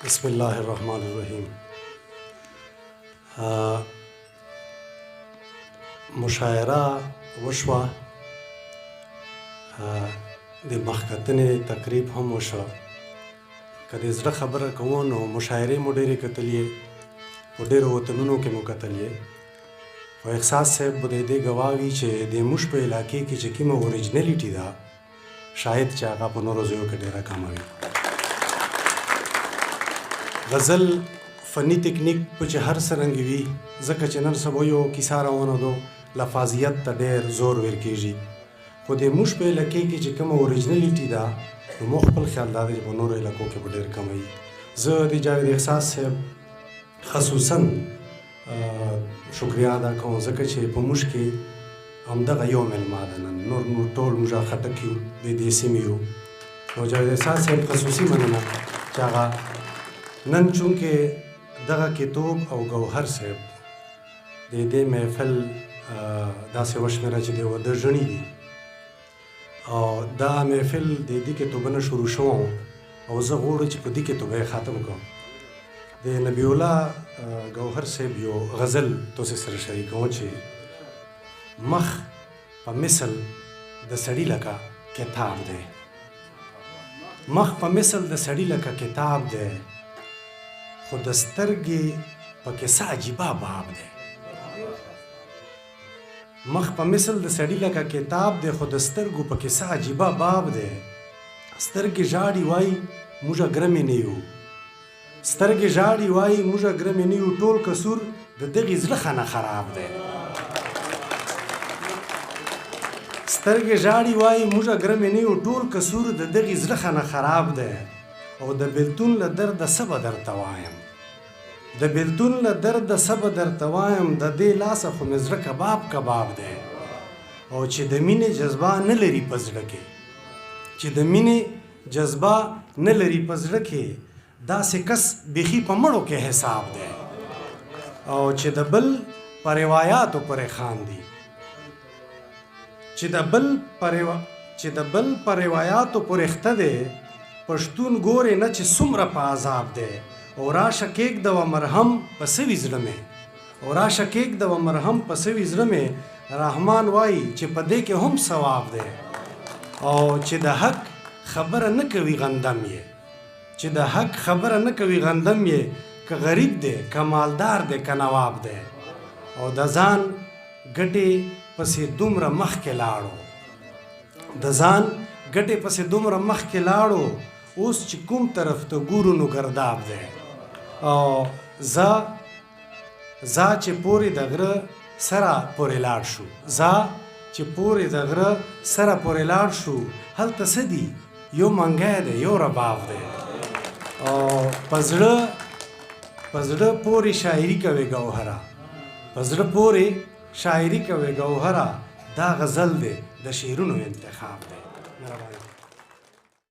बिस्मिल्लाहिर्रहमानिर्रहीम। मुशायरा वशवा د مخکتنې تقریب هم وشو. که د زړه خبره کوو نو مشاعرې مو ډېرې کتلې، په ډېرو وطنونو کې مو کتلې، خو احساس صاحب به د دې ګواه وي چې د موږ په علاقې کې چې کومه اوریجنلیټي ده شاید چې هغه په نورو ځایو کې ډېره کمه وي. غزل فني تکنیک په چې هر څرنګه وي، ځکه چې نن سبا یو کیسه روانه ده لفاظیت ته ډېر زور ورکېږي، خو د موږ په علاقې کې چې کومه اوریجنلیټي ده نو مو خپل خیال دا دی چې په نورو علاقو کې به ډېر کمه وي. زه د جاوید احساس صاحب خصوصا شکریه ادا کوم ځکه چې په موږ کې همدغه یو میلمه ده، نن نور ټول موږ خټک یو د دې سیمې یو. نو جاوید احساس صاحب خصوصي مننه چې هغه نن چونکې دغه کتاب او ګوهر صاحب د دې محفل داسې وشمېره چې د واده ژڼي دي او دا محفل د دې کتابونه شروع شوی او زه غواړم چې په دې کتاب یې ختم کړم. د نبی الله ګوهر صاحب یو غزل تاسو سره شریکوم چې مخ په مثل د سړي لکه کتاب دی، مخ په مثل د سړي لکه کتاب دی، خو د سترګې پکې څه عجیبه باب دی. مخ په مثل د سړي لکه کتاب دی، خو د سترګو پکې څه عجیبه باب دی. سترګې ژاړي وایي موږ ګرمې نه یو، سترګې ژاړي وایي موږ ګرمې نه یو، ټول قصور د دغې زړه خانه خراب دی. سترګې ژاړي وایي موږ ګرمې نه یو، ټول قصور د دغې زړه خانه خراب دی. او د بیلتون له درده څه به درته وایم، د بیلتون له درده څه به درته وایم، د دې لاسه خو مې زړه کباب کباب دی. او چې د مینې جذبه نه لري په زړه کې، چې د مینې جذبه نه لري په زړه کې، داسې کس بیخي په مړو کې حساب دی. او چې د بل په روایاتو پرې خاندي، چې د بل په روایاتو پرې خته دی، پښتون ګورې نه چې څومره په عذاب دی. او راشه کېږدوه مرهم په سوي زړه مې، او راشه کېږدوه مرهم په سوي زړه مې، رحمان وایي چې په دې کې هم ثواب دی. او چې د حق خبره نه کوي غندم یې، چې د حق خبره نه کوي غندم یې، که غریب دی که مالدار دی که نواب دی. او د ځان ګټې پسې دومره مخکې لاړو، د ځان ګټې پسې دومره مخکې لاړو، اوس چې کوم طرف ته ګورو نو ګرداب دی. او زه چې پورې د غره سره پورې لاړ شو، زه چې پورې د غره سره پورې لاړ شو، هلته څه دي یو منګی دی یو رباب دی. او په زړه پورې شاعري کوي ګوهره، په زړه پورې شاعري کوي ګوهره، دا غزل دی د شعرونو انتخاب دی.